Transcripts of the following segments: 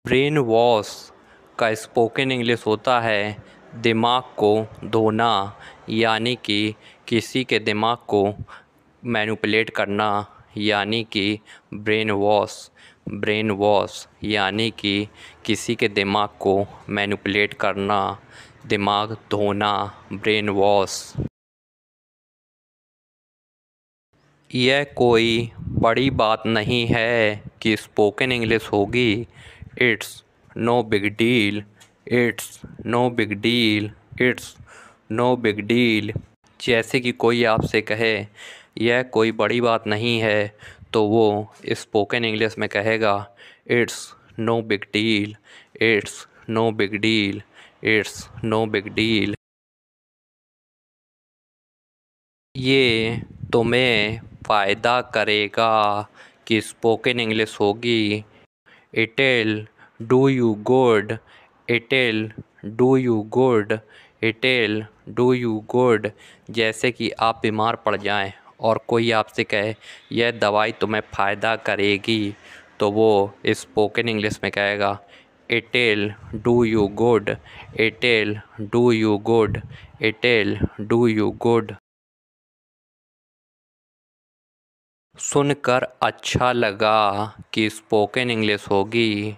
Brain wash का spoken English होता है दिमाग को धोना, यानी कि किसी के दिमाग को मैनिपुलेट करना, यानी कि ब्रेन वॉश। ब्रेन वॉश यानी कि किसी के दिमाग को मैनिपुलेट करना, दिमाग धोना, ब्रेन वॉश। यह कोई बड़ी बात नहीं है कि स्पोकन इंग्लिश होगी। It's no big deal, it's no big deal, it's no big deal. जैसे कि कोई आपसे कहे यह कोई बड़ी बात नहीं है, तो वो स्पोकन इंग्लिश में कहेगा it's no big deal, it's no big deal, it's no big deal. ये तुम्हें फ़ायदा करेगा कि स्पोकन इंग्लिश होगी। It'll do you good, it'll do you good, it'll do you good. जैसे कि आप बीमार पड़ जाएं और कोई आपसे कहे यह दवाई तुम्हें फ़ायदा करेगी, तो वो स्पोकन इंग्लिश में कहेगा it'll do you good, it'll do you good, it'll do you good. सुनकर अच्छा लगा कि स्पोकन इंग्लिश होगी।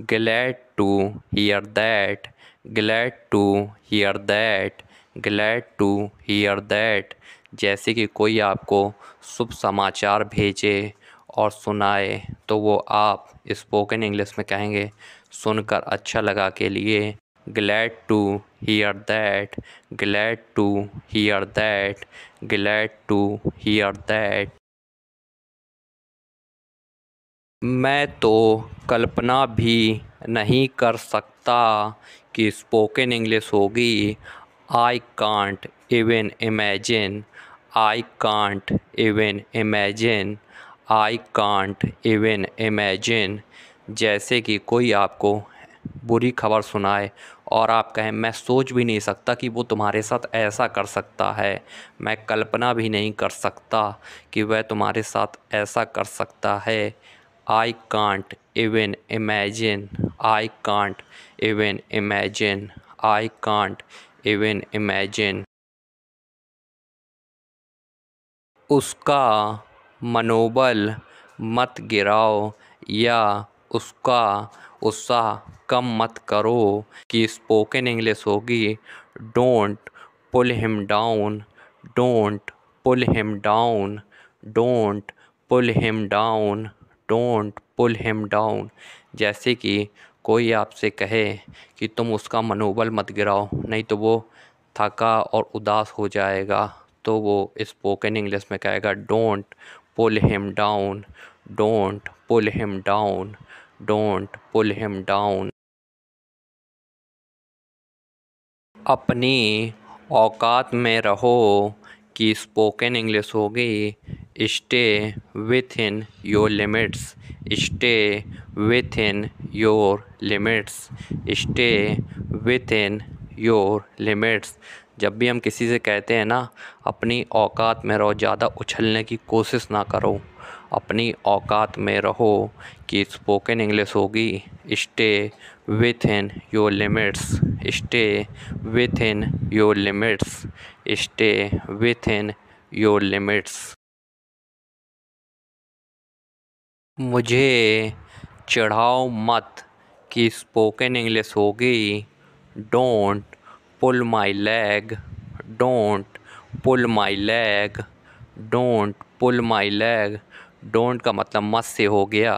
Glad to hear that, glad to hear that, glad to hear that. जैसे कि कोई आपको शुभ समाचार भेजे और सुनाए, तो वो आप स्पोकन इंग्लिश में कहेंगे सुनकर अच्छा लगा के लिए glad to hear that, glad to hear that, glad to hear that. मैं तो कल्पना भी नहीं कर सकता कि स्पोकन इंग्लिश होगी। I can't even imagine, I can't even imagine, I can't even imagine. जैसे कि कोई आपको बुरी खबर सुनाए और आप कहें मैं सोच भी नहीं सकता कि वो तुम्हारे साथ ऐसा कर सकता है, मैं कल्पना भी नहीं कर सकता कि वह तुम्हारे साथ ऐसा कर सकता है। I can't even imagine, I can't even imagine, I can't even imagine। उसका मनोबल मत गिराओ या उसका उत्साह कम मत करो कि स्पोकन इंग्लिश होगी don't pull him down, don't pull him down, don't pull him down, don't pull him down. जैसे कि कोई आपसे कहे कि तुम उसका मनोबल मत गिराओ, नहीं तो वो थका और उदास हो जाएगा, तो वो स्पोकन इंग्लिश में कहेगा don't pull him down, don't pull him down, don't pull him down. अपनी औकात में रहो कि स्पोकन इंग्लिश होगी stay within your limits, stay within your limits, stay within your limits. जब भी हम किसी से कहते हैं ना अपनी औकात में रहो, ज़्यादा उछलने की कोशिश ना करो, अपनी औकात में रहो कि स्पोकन इंग्लिश होगी stay within your limits, stay within your limits, stay within your limits. मुझे चिढ़ाओ मत कि स्पोकन इंग्लिश होगी don't pull my leg, don't pull my leg, don't pull my leg. Don't का मतलब मत से हो गया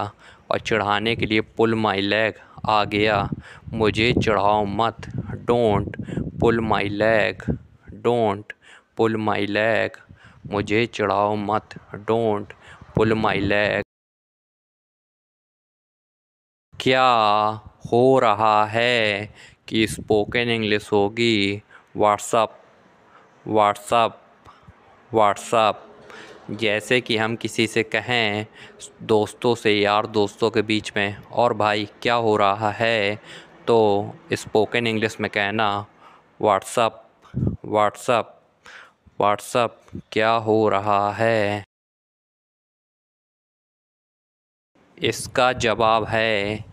और चिढ़ाने के लिए पुल माई लैग आ गया। मुझे चिढ़ाओ मत don't pull my leg, don't pull my leg. मुझे चिढ़ाओ मत डोंट पुल माई लैग। क्या हो रहा है कि स्पोकन इंग्लिश होगी व्हाट्सअप, व्हाट्सअप, व्हाट्सअप। जैसे कि हम किसी से कहें दोस्तों से, यार दोस्तों के बीच में, और भाई क्या हो रहा है, तो स्पोकन इंग्लिश में कहना व्हाट्सअप, व्हाट्सअप, व्हाट्सअप, क्या हो रहा है। इसका जवाब है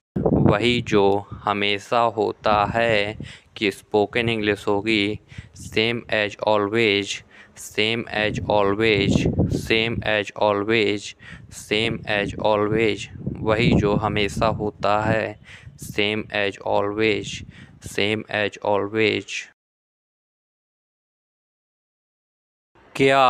वही जो हमेशा होता है कि स्पोकन इंग्लिश होगी same as always, same as always, same as always, same as always, वही जो हमेशा होता है same as always, same as always. क्या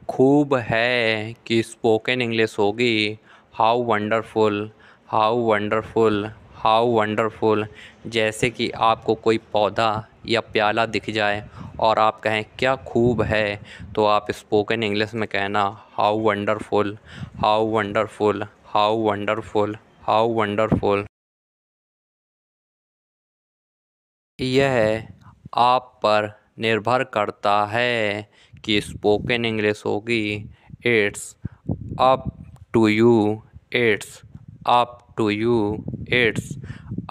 खूब है कि स्पोकन इंग्लिश होगी how wonderful, how wonderful, how wonderful. जैसे कि आपको कोई पौधा या प्याला दिख जाए और आप कहें क्या खूब है, तो आप स्पोकन इंग्लिश में कहना how wonderful, how wonderful, how wonderful, how wonderful. यह आप पर निर्भर करता है कि स्पोकन इंग्लिश होगी it's up to you, it's up to you, it's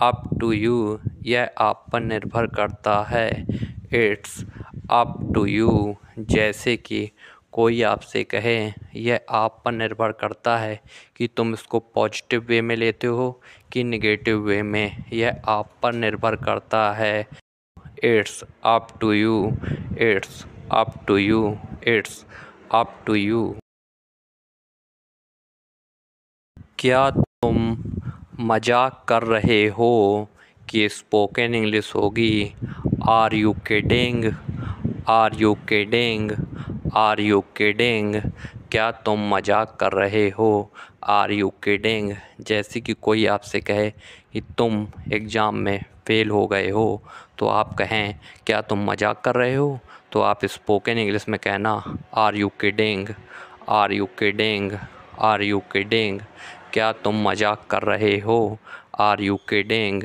up to you. यह आप पर निर्भर करता है इट्स अप टू यू। जैसे कि कोई आपसे कहे यह आप पर निर्भर करता है कि तुम इसको पॉजिटिव वे में लेते हो कि निगेटिव वे में, यह आप पर निर्भर करता है। It's up to you, it's up to you, it's up to you. क्या तुम मजाक कर रहे हो कि स्पोकन इंग्लिश होगी are you kidding, are you kidding, are you kidding. क्या तुम मजाक कर रहे हो, आर यू किडिंग। जैसे कि कोई आपसे कहे कि तुम एग्ज़ाम में फ़ेल हो गए हो, तो आप कहें क्या तुम मजाक कर रहे हो, तो आप स्पोकन इंग्लिश में कहना are you kidding, are you kidding, are you kidding. क्या तुम मजाक कर रहे हो, are you kidding,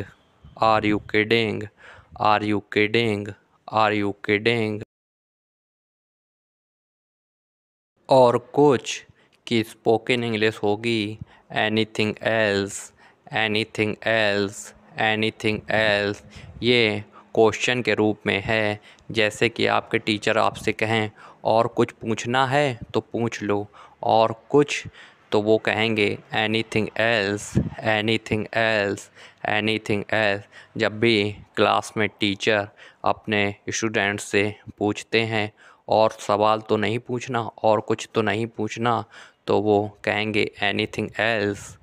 are you kidding, are you kidding, are you kidding. और कुछ कि स्पोकन इंग्लिश होगी anything else, anything else, anything else. ये क्वेश्चन के रूप में है। जैसे कि आपके टीचर आपसे कहें और कुछ पूछना है तो पूछ लो, और कुछ तो वो कहेंगे anything else, anything else, anything else. जब भी क्लास में टीचर अपने स्टूडेंट से पूछते हैं और सवाल तो नहीं पूछना और कुछ तो नहीं पूछना, तो वो कहेंगे anything else,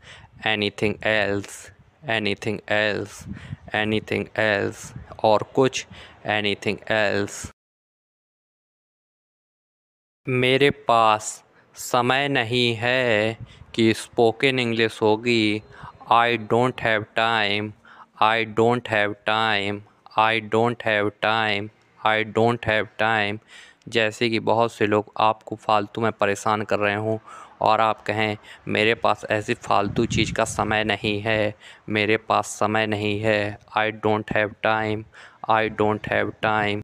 anything else, anything else, anything else, और कुछ एनीथिंग एल्स। मेरे पास समय नहीं है कि स्पोकन इंग्लिश होगी I don't have time, I don't have time, I don't have time, I don't have time. जैसे कि बहुत से लोग आपको फालतू में परेशान कर रहे हों और आप कहें मेरे पास ऐसी फालतू चीज़ का समय नहीं है, मेरे पास समय नहीं है, I don't have time, I don't have time.